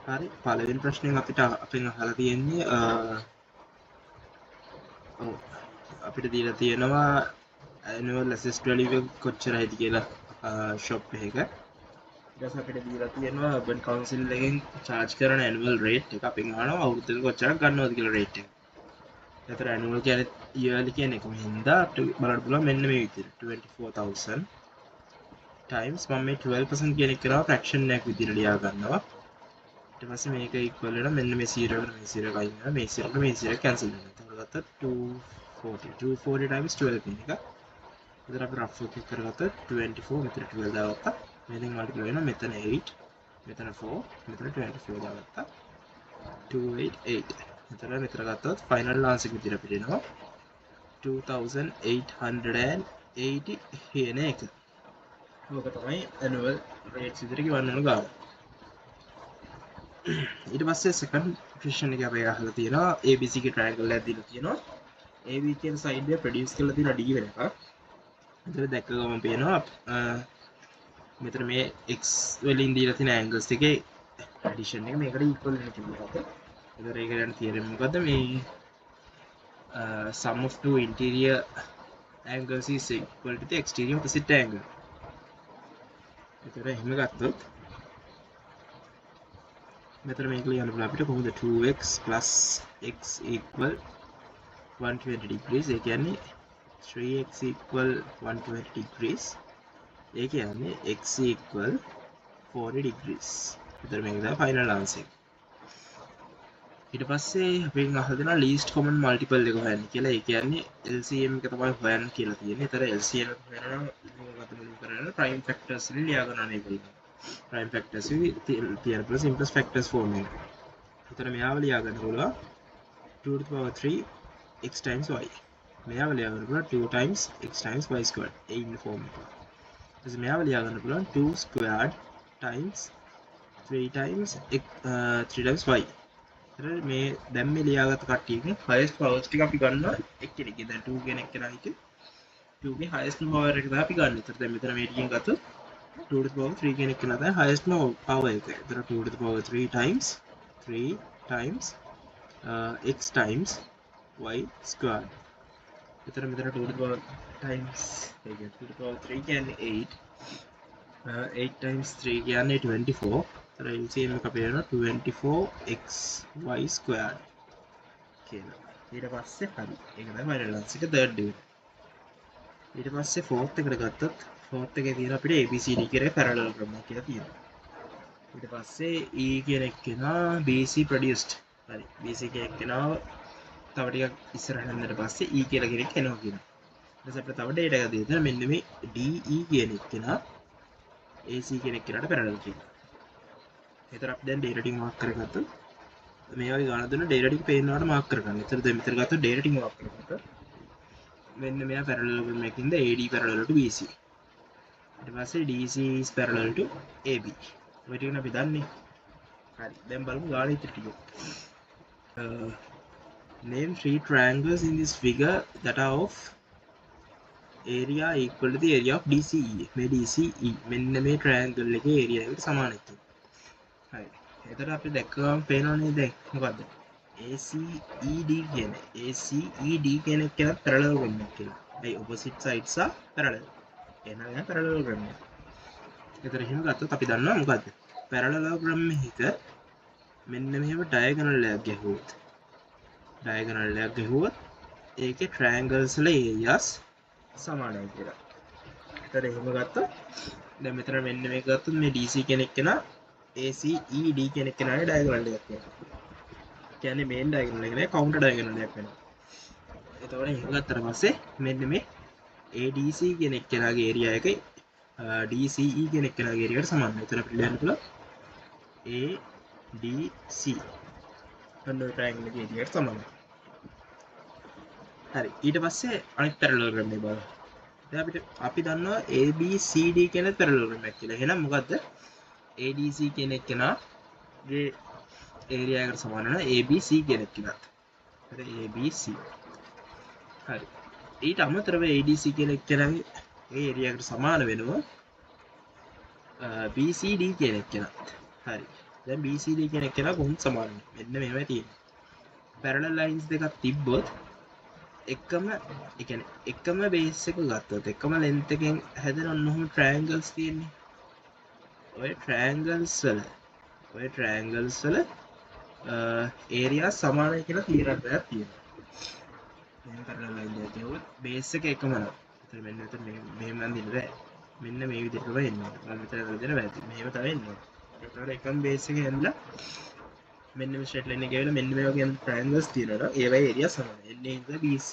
හරි පළවෙනි ප්‍රශ්නයෙන් අපෙන් අහලා තියෙන්නේ ඔව් අපිට දීලා තියෙනවා annual assessed value එක කොච්චරයිද කියලා shop එකක. ඊට පස්සේ අපිට දීලා තියෙනවා urban council එකෙන් charge කරන annual rate එක. අපෙන් අහනවා අවුරුද්දක කොච්චරක් ගන්නවද කියලා rate එක. ඒතර annual කියන්නේ yearly කියන එක හින්දා අපිට බලන්න පුළුවන් මෙන්න මේ විදිහට 24000 times මම මේ 12% කියන එක කරා fraction එකක් විදිහට ලියා ගන්නවා. ඊට පස්සේ මේක equal වෙනවා මෙන්න මේ 0 එකට මේ 0 අයින් වෙනවා මේ 0 කට මේ 0 cancel වෙනවා. එතකොට ගත්තා 240 times 12 කියන එක. එතකොට අපි rough එක කරගත්තා 24 මෙතන 12 දාගත්තා. මේකෙන් multiply වෙනවා මෙතන 8 මෙතන 4 මෙතන 24 දාගත්තා 288. එතකොට මෙතන ගත්තොත් final answer එක විදිහට අපිට එනවා 2880 කියන එක. ඕක තමයි annual rates විදිහට ගන්න ඕන ගාන. ඊට පස්සේ second question එක අපි අහලා තියෙනවා ABC ගේ triangle එකක් දීලා තියෙනවා. AB කියන side එක produce කරලා තියෙන D වෙන එක. එතන දැක්ක ගමන් පේනවා මෙතන මේ x වලින් දීලා තියෙන angles දෙකේ addition එක මේකට equal වෙන කිව්වට. එතන ඒක ගැන theorem මොකද්ද මේ sum of two interior angles is equal to the exterior opposite angle. එතන එහෙම ගත්තොත් මෙතන මේක ලියන්න පුළුවන් අපිට කොහොමද 2x plus x equal 120 degrees. ඒ කියන්නේ 3x equal 120 degrees. ඒ කියන්නේ x equal 40 degrees. එතන මේක තමයි final answer. ඊට පස්සේ අපෙන් අහලා දෙනවා least common multiple එක හොයන්න කියලා. ඒ කියන්නේ LCM එක තමයි හොයන්න කියලා තියෙන්නේ. ඒතර LCM එක හොයනවා මොකක්ද මුලින් කරන්නේ prime factors වලින් ලියා ගන්න මේක. prime factors තියෙන plus simplest factors form එක. එතන මෙයාව ලියා ගන්න පුළුවන් 2 to the power 3 x times y. මෙයාව ලියා ගන්න පුළුවන් 2 times x times y squared. ඒ ඉන්න form එක. ඊට මෙයාව ලියා ගන්න පුළුවන් 2 squared times 3 times x 3 times y. එතන මේ දැන් මේ ලියාගත්ත කට්ටියකින් highest powers ටික අපි ගන්නවා එක්කෙනෙක්ගේ. දැන් 2 කෙනෙක් කෙනා හිටියේ 2 ගේ highest power එක තමයි අපි ගන්න. ඒතර දැන් මෙතන මේ ටිකෙන් ගත්තොත් 2 to the power 3 කෙනෙක් කෙනා තමයි highest power එක. ඒතර 2 to the power 3 times x times y squared. එතන මෙතන 2 to the power times 2 to the power 3 කියන්නේ 8 8 times 3 කියන්නේ 24. එතන LCM එක අපේ වෙනවා 24x y squared කියලා. ඊට පස්සේ හරි ඒක තමයි final answer එක third එක. ඊට පස්සේ fourth එකට ගත්තොත් fourth එකේ තියෙන අපිට ABCD කියලා parallelogram එකක් කියලා තියෙනවා. ඊට පස්සේ E කියන එක්කෙනා BC produced. හරි BC කියන එක්කෙනා තව ටිකක් ඉස්සරහට යනට පස්සේ E කියලා කෙනෙක් එනවා කියනවා. ඊට පස්සේ අපිට තව data එකක් දෙන්න මෙන්න මේ DE කියන එක්කෙනා AC කියන එක්කෙනාට parallel කියනවා. ඒතර අපි දැන් data ටික මාක් කරගත්තොත් මේ වගේ ගාන දුන්න data ටික පේනවාට මාක් කරගන්න. ඒතර දැන් මෙතන ගත්තොත් data ටික මාක් කරගත්තා. මෙන්න මෙයා parallelogram එකකින්ද AD parallel to BC. ඊට පස්සේ DC is parallel to AB. ඔය ටික අපි දන්නේ. හරි දැන් බලමු ගාන ඉතිරි ටික. Name 3 triangles in this figure that are of area equal to the area of DCE. මේ DCE මෙන්න මේ triangle එකේ area එකට සමානයි. හරි. එතකොට අපි දැක්කම පේනවනේ දැන් මොකද්ද? ACED කියන්නේ ACED කියන එක කියන parallelogram එකක් කියලා. ඒ opposite sides are parallel. එහෙනම් parallelogram එක. එතකොට එහෙම ගත්තොත් අපි දන්නවා මොකද්ද? parallelogram එක මෙන්න මෙහෙම diagonal එකක් ගැහුවොත් ඒකේ triangles වල areas සමානයි කියලා. එතකොට එහෙම ගත්තොත් දැන් මෙතන මෙන්න මේක ගත්තොත් මේ DC කෙනෙක් කෙනා ACED කෙනෙක් කෙනාගේ diagonal එකක් වෙනවා. කියන්නේ main diagonal එක නේ counter diagonal එකක් වෙනවා. එතකොට එහෙම ගත්තට පස්සේ මෙන්න මේ ADC කෙනෙක් කෙනාගේ area එකයි DCE කෙනෙක් කෙනාගේ area එකට සමානයි. එතන අපිට ලියන්න පුළුවන් ADC අන්න ඔය triangle එකේ area එකට සමානයි. හරි ඊට පස්සේ අනිත් parallelogram එක බලමු. දැන් අපි දන්නවා ABCD කියන parallelogram එකක් කියලා. එහෙනම් මොකද්ද? ADC කෙනෙක් කෙනාගේ area එකට සමාන වෙනවා ABC කෙනෙක් කෙනාට. හරි ABC. හරි. ඊට අමතරව ADC කෙනෙක් කෙනාගේ ඒ area එකට සමාන වෙනවා BCD කෙනෙක් කෙනාට. හරි. දැන් BCD කියන එක කෙනා කොහොමද සමාන වෙන්නේ? මෙන්න මේවයි තියෙන්නේ. parallel lines දෙකක් තිබ්බොත් එකම ඒ කියන්නේ එකම බේස් එක ගත්තොත් එකම length එකෙන් හැදෙන ඔන්නෝම triangles තියෙන්නේ. ඔය triangles වල area සමානයි කියලා තීරණයක් තියෙනවා. මෙන්න parallel line දෙකක් තියුවොත් බේස් එක එකම නම්. ඒතර මෙන්න මෙතන මෙහෙම නම් දෙන්න බෑ. මෙන්න මේ විදිහට තමයි එන්නේ. මම මෙතන දෙන්න බෑ. මෙහෙම තමයි එන්නේ. ඒතර එකම බේස් එක ඇඳලා මෙන්න මේ ස්ට්‍රේට් ලයින් එක ගිහලා මෙන්න මේ වගේ ට්‍රයැන්ගල්ස් තියෙනවා. ඒවයි ඒරියා සමානයි. එන්නේ ඉතින් BC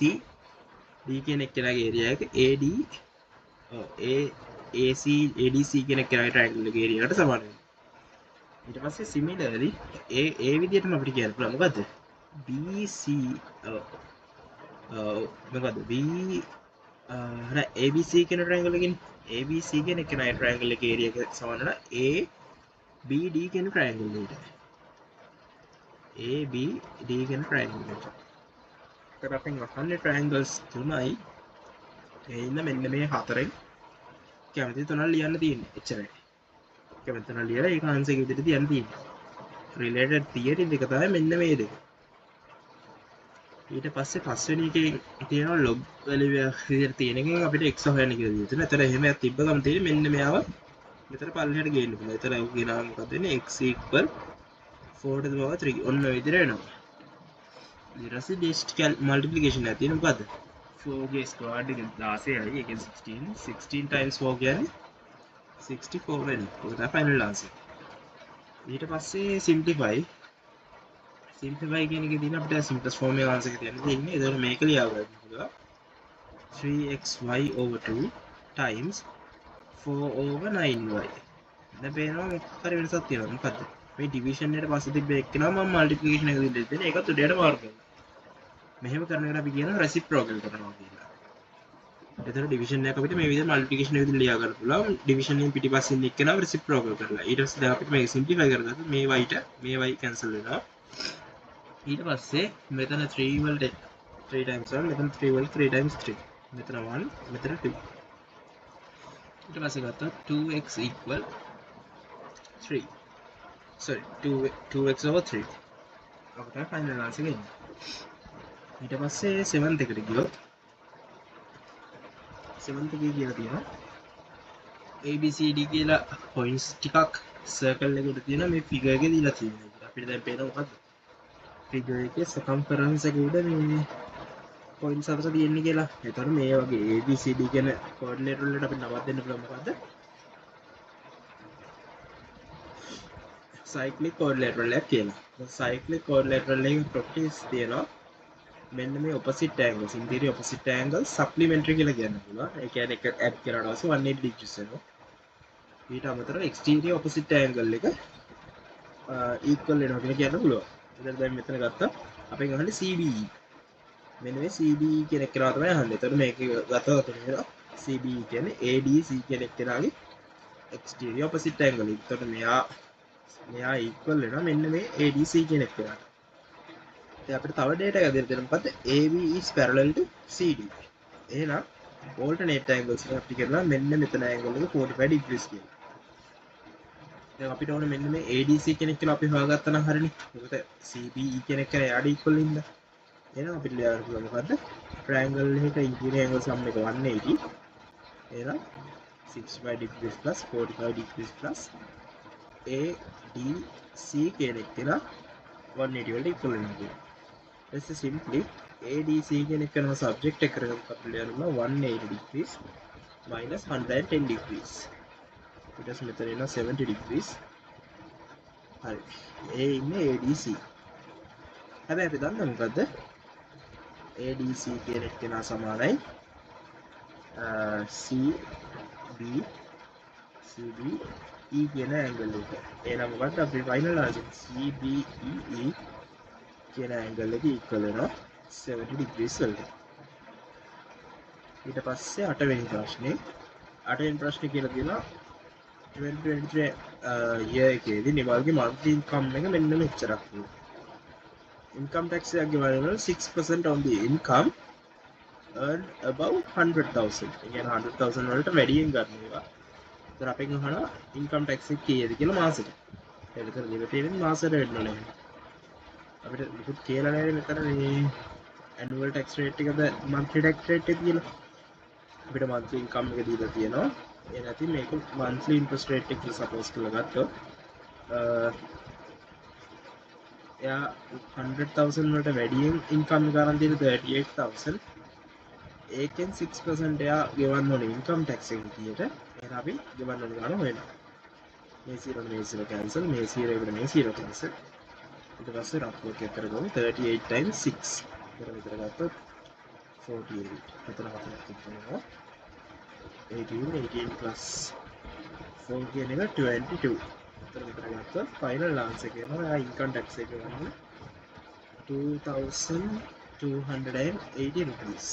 D කියන එක්කෙනාගේ ඒරියා එක AD AC ADC කියන එක්කෙනාගේ ට්‍රයැන්ගල් එකේ ඒරියාට සමාන වෙනවා. ඊට පස්සේ සිමිලර්ලි ඒ විදිහටම අපිට කියන්න පුළුවන් මොකද්ද? BC මොකද්ද? ABC කියන ට්‍රයැන්ගල් එකකින් ABC කියන එක්කෙනාගේ ට්‍රයැන්ගල් එකේ ඒරියා එක සමාන වෙනවා ABD කියන ට්‍රයැන්ගල් එකට. ABD කියන ට්‍රයැන්ගල් එකට. ඒකට අපෙන් අහන්නේ ට්‍රයැන්ගල්ස් තුනයි. ඒ ඉන්න මෙන්න මේ හතරෙන් කැමති තුනක් ලියන්න තියෙන්නේ. එච්චරයි. කැමති තුනක් ලියලා ඒක ආන්සර් එක විදිහට තියන්න තියෙන්නේ. රිලේටඩ් තියරි දෙක තමයි මෙන්න මේ දෙක. ඊට පස්සේ පස්වෙනි එකේ තියෙනවා log value විදිහට තියෙන එකෙන් අපිට x හොයන්න කියලා දෙනවා. එතන එහෙම තිබ්බ ගමන් තියෙන්නේ මෙන්න මෙයාව මෙතන පල්ලෙහාට ගේන්න පුළුවන්. එතන කියනවා මොකක්ද වෙන්නේ x equal 4 to the power 3 ඔන්න ඔය විදිහට එනවා. ඊට පස්සේ ඩිස්ට් මල්ටිප්ලිකේෂන් එක තියෙන මොකද්ද? 4 ගේ ස්ක්වයර් එක 16යි. ඒකෙන් 16 times 4 කියන්නේ 64 වෙනවා. ඒක තමයි ෆයිනල් ආන්සර්. ඊට පස්සේ simplify කියන එකේ තියෙන අපිට simplest form එක ආන්සර් එක තියන්න තියෙන්නේ. ඒතකොට මේක ලියාගන්න පුළුවන්. 3xy over 2 times 4 over 9y. දැන් පේනවා මොකක්ද වෙනසක් තියෙනවා. මොකද්ද? මේ ඩිවිෂන් එකට පස්සේ තිබ්බ එක්කෙනා මම මල්ටිප්ලිකේෂන් එක දෙන්න දෙන්නේ. ඒකත් උඩයට මාර්ක් කරනවා. මෙහෙම කරන එකට අපි කියනවා රෙසිප්‍රොකල් කරනවා කියලා. එතන ඩිවිෂන් එක අපිට මේ විදිහට මල්ටිප්ලිකේෂන් එක විදිහට ලියා ගන්න පුළුවන්. ඩිවිෂන් එකෙන් පිටිපස්සේ ඉන්න එක්කෙනා රෙසිප්‍රොකල් කරලා. ඊට පස්සේ දැන් අපිට මේක සිම්ප්ලිෆයි කරගත්තොත් මේ y කැන්සල් වෙනවා. ඊට පස්සේ මෙතන 3 වලට 3 times 1 මෙතන 3 වලට 3 times 3 මෙතන 1 මෙතන 2 ඊට පස්සේ ගත්තොත් 2x equal 3 sorry 2x over 3 අපිට ෆයිනල් ආන්සර් එක එන්නේ. ඊට පස්සේ 7th එකට ගියොත් 7th එකේ කියලා තියෙනවා ABCD කියලා points ටිකක් circle එකකට තියෙනවා මේ figure එකේ දීලා තියෙනවා. අපිට දැන් පේනවා මොකද්ද? figure එකේ circumference එක උඩ මේ points හතර තියෙන්නේ කියලා. ඒතර මේ වගේ ABCD කියන coordinate වලට අපිට නමක් දෙන්න පුළුවන් මොකද්ද? cyclic quadrilateral එකක් කියලා. cyclic quadrilateral එකේ properties තියෙනවා. මෙන්න මේ opposite angles interior opposite angles supplementary කියලා කියන්න පුළුවන්. ඒ කියන්නේ එක add කරලා ඊට පස්සේ 180 degrees වෙනවා. ඊට අමතරව exterior opposite angle එක equal වෙනවා කියලා කියන්න පුළුවන්. එතන දැන් මෙතන ගත්තා අපෙන් අහන්නේ CBE. මෙන්න මේ CBE කියන එක කරා තමයි අහන්නේ. එතකොට මේක ගත්තා වෙනවා CBE කියන්නේ ADC කියන එක්කෙනාගේ exterior opposite angle. එතකොට මෙයා equal වෙනවා මෙන්න මේ ADC කියන එක්කෙනාට. අපිට තව data එකක් දෙන්න මොකද්ද AB is parallel to CD. එහෙනම් alternate angles එක අපිට කරලා මෙන්න මෙතන angle එක 45 degrees කියලා. දැන් අපිට ඕනේ මෙන්න මේ ADC කෙනෙක් කියලා අපි හොයාගත්තා නම් හරිනේ. මොකද CBE කෙනෙක් කරා යාට equal ඉන්න. එහෙනම් අපිට ලියන්න පුළුවන් මොකද්ද? triangle එකක interior angle sum එක 180. එහෙනම් 65 degrees plus 45 degrees plus ADC කෙනෙක් කියලා 180 වලට equal වෙනවා. This is simply ADC කියන එක කරන subject එක කරගෙන අපිට ලියන්න 180 degrees minus 110 degrees. ඊට පස්සේ මෙතන එනවා 70 degrees. හරි. ඒ ඉන්නේ ADC. හැබැයි අපි දන්නේ මොකද්ද? ADC කියන එක කෙනා සමානයි CBE කියන angle එක. එහෙනම් මොකද්ද අපේ final answer? CBE කියන angle එක equal වෙනවා 70 degrees වලට. ඊට පස්සේ 8 වෙනි ප්‍රශ්නේ කියලා තියෙනවා 2023 year එකේදී නිවාල්ගේ monthly income එක මෙන්න මෙච්චරක් තියෙනවා. income tax එක ගෙවනවා 6% on the income earned above 100,000. ඒ කියන්නේ 100,000 වලට වැඩියෙන් ගන්න ඒවා. ඒතර අපෙන් අහනවා income tax එක කීයද කියලා මාසෙට. එතකොට ලිමිට් එකෙන් මාසෙට වෙන්න ඕනේ. අපිට මුකුත් කියලා නැහැ මෙතන මේ annual tax rate එකද monthly tax rate එක කියලා. අපිට monthly income එක දීලා තියෙනවා. ඒ නැති මේක monthly interest rate එක suppose කරලා ගත්තොත් එයා 100,000 වලට වැඩියෙන් income එක ගන්න දෙන 38,000. ඒකෙන් 6% එයා ගෙවන්න ඕනේ income tax එක විදියට. එහෙනම් අපි ගෙවන්න ඕන ගාන හොයනවා. මේ 0 cancel, මේ 0 එකට මේ 0 cancel. ඊට පස්සේ rough work එක කරගමු 38 times 6. විතර ගත්තොත් 48. මෙතන හතරක් තියෙනවා. 18 plus 4 කියන එක 22. විතර ගත්තොත් final answer එක එනවා income tax එක ගන්න 2,280 rupees.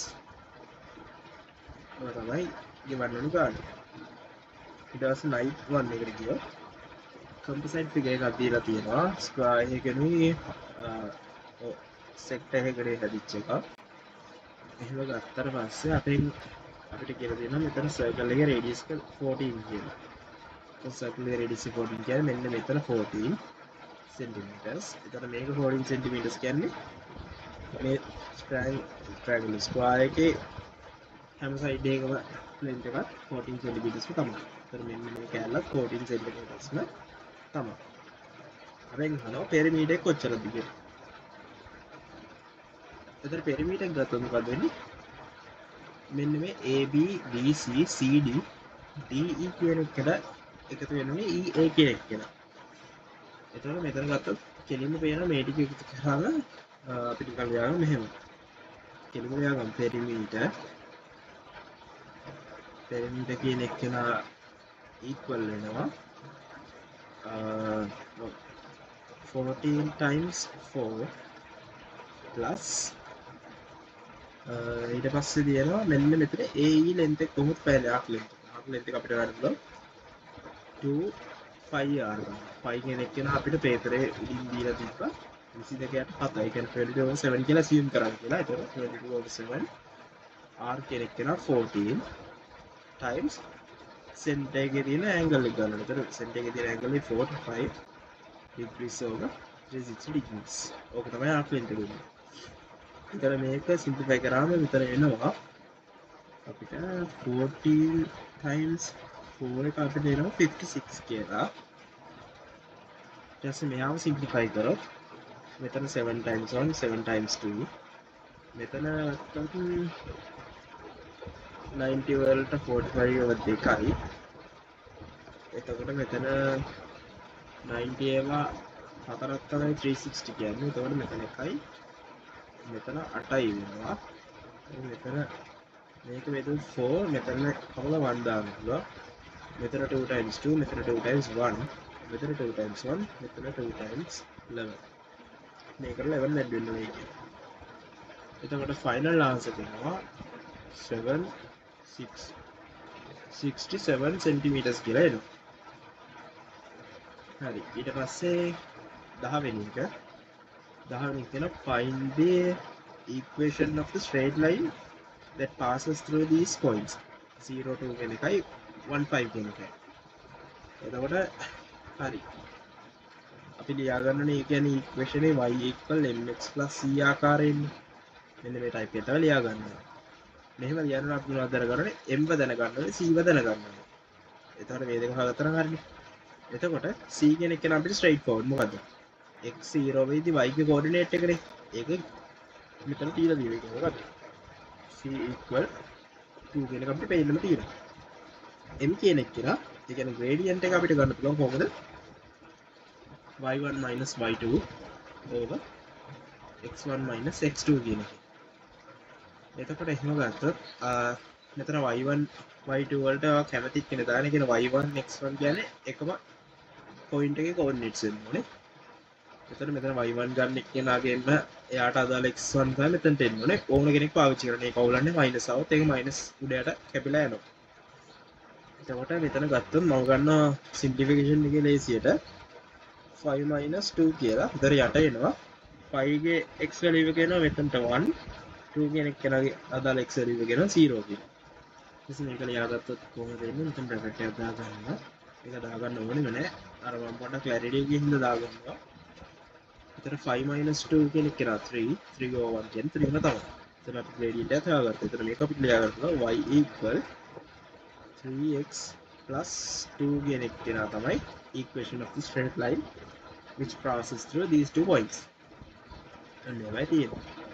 ඔය තමයි ගෙවන්න ඕන ගාන. ඊට පස්සේ night 1 එකට ගියොත් composite figure එකක් දීලා තියෙනවා. square එකනේ sector එකකට හැදිච්ච එක. එහෙම ගත්තට පස්සේ අපිට කියලා දෙනවා මෙතන circle එකේ radius එක 14 කියලා. so circle එකේ radius 14 කියන්නේ මෙන්න මෙතන 14 centimeters. එතකොට මේක 14 centimeters කියන්නේ මේ triangle square එකේ හැම side එකකම length එකත් 14 centimeters තමයි. එතකොට මෙන්න මේ කැලලත් 14 centimeters න තමයි. අපෙන් අහනවා perimeter එක කොච්චරද කියලා. එතකොට perimeter එක ගත්තොත් මොකද වෙන්නේ? මෙන්න මේ AB BC CD DE කියන එකට එකතු වෙන්නේ EA කියන එක කියලා. එතකොට මෙතන ගත්තොත් කෙලින්ම පේන මේ ටික එකතු කරාම අපිට නිකන් ලියගන්න මෙහෙම. කෙලින්ම ලියගන්න perimeter කියන එක නා equal වෙනවා 14 times 4 plus ඊට පස්සේ දිනවා මෙන්න මෙතන AE length එක කොහොමද පැහැදිලි arc length එක අපිට ගන්න පුළුවන් 2πr 5 කියන එක න අපිට පේපරේ උඩින් දීලා තිබ්බා 22ට 7 ඒ කියන්නේ 22/7 කියලා assume කරන්න කියලා. ඒතකොට 22/7 r කියන එක න 14 times center එකේ තියෙන angle එක ගන්න. ඒතකොට center එකේ තියෙන angle 45 degrees over 360 degrees. ඕක තමයි arc length එක වෙන්නේ. ඉතල මේක සිම්ප්ලිෆයි කරාම විතර එනවා අපිට 14 times 4 එක අපිට එනවා 56 කියලා. ඊට පස්සේ මෙයාම සිම්ප්ලිෆයි කරොත් මෙතන 7 times 1 7 times 2 මෙතන 90 වලට 45 දෙකයි. එතකොට මෙතන 90 ඒවා හතරක් තමයි 360 කියන්නේ. එතකොට මෙතන එකයි මෙතන 8යි වෙනවා. මෙතන මේක මෙතන 4 මෙතන කවල 1 දාන්න පුළුවන්. මෙතන 2 times 2 මෙතන 2 times 1 මෙතන 2 times 1 මෙතන 2 times 11 මේකට 11 add වෙන්න වෙයි. එතකොට final answer දෙනවා 67 centimeters කියලා එනවා. හරි ඊට පස්සේ 10 වෙනි එක find the equation of the straight line that passes through these points 0 2 කියන එකයි 1 5 කියන එකයි. එතකොට හරි අපි ලියා ගන්නනේ ඒ කියන්නේ equation එක y = mx + c ආකාරයෙන් මෙන්න මේ type එක තමයි ලියා ගන්නවා. මෙහෙම ලියනවා අපි මොනවද කරගන්නේ m දැනගන්න ඕනේ c දැනගන්න ඕනේ. එතකොට මේ දෙක හොයාගත්තා නම් හරිනේ. එතකොට c කියන එක නම් අපිට straight forward මොකද්ද? x0 වෙයිදී y ගේ coordinate එකනේ. ඒක මෙතන තියලා දීලා ඉන්නේ මොකද්ද? c = 2 කියන එක අපිට පේන්නම තියෙනවා. m කියන එක කියලා ඒ කියන්නේ gradient එක අපිට ගන්න පුළුවන් කොහොමද? y1 - y2 over x1 - x2 කියන එක. එතකොට එහෙම ගත්තොත් මෙතන y1 y2 වලට කැමති කෙනෙක් දාන්නේ කියන y1 x1 කියන්නේ එකම point එකේ coordinates වෙන්න ඕනේ. එතන මෙතන y1 ගන්න එක්කෙනාගෙම එයාට අදාළ x1 තමයි මෙතනට එන්න ඕනේ. ඕන කෙනෙක් පාවිච්චි කරන්නේ ඒක අවුලන්නේ මයිනස් આવොත් ඒක මයිනස් උඩයට කැපිලා යනවා. එතකොට මෙතන ගත්තොත් මම ගන්නවා simplification එකේ ලේසියට 5 - 2 කියලා. ඉතින් යට එනවා 5 ගේ x value එක එනවා මෙතනට 1 2 කියන එක්කෙනාගේ අදාළ x value එක එනවා 0 කියලා. ඉතින් මේක ලියාගත්තොත් කොහොමද එන්නේ? මෙතන bracket එකක් දාගන්නවා. මේක දාගන්න ඕනෙම නෑ අර මම පොඩ්ඩක් ක්ලැරිටි එකකින් හින්දා දාගන්නවා එතන 5 - 2 කියන එක කරා 3 over 1 කියන 3 ම තමයි එතන අපි gradient එක හොයාගත්තා එතන මේක අපිට ලියා ගන්නවා y equal 3x plus 2 කියන එක කරා තමයි equation of the straight line which passes through these 2 points අන්න ඒවයි තියෙන්නේ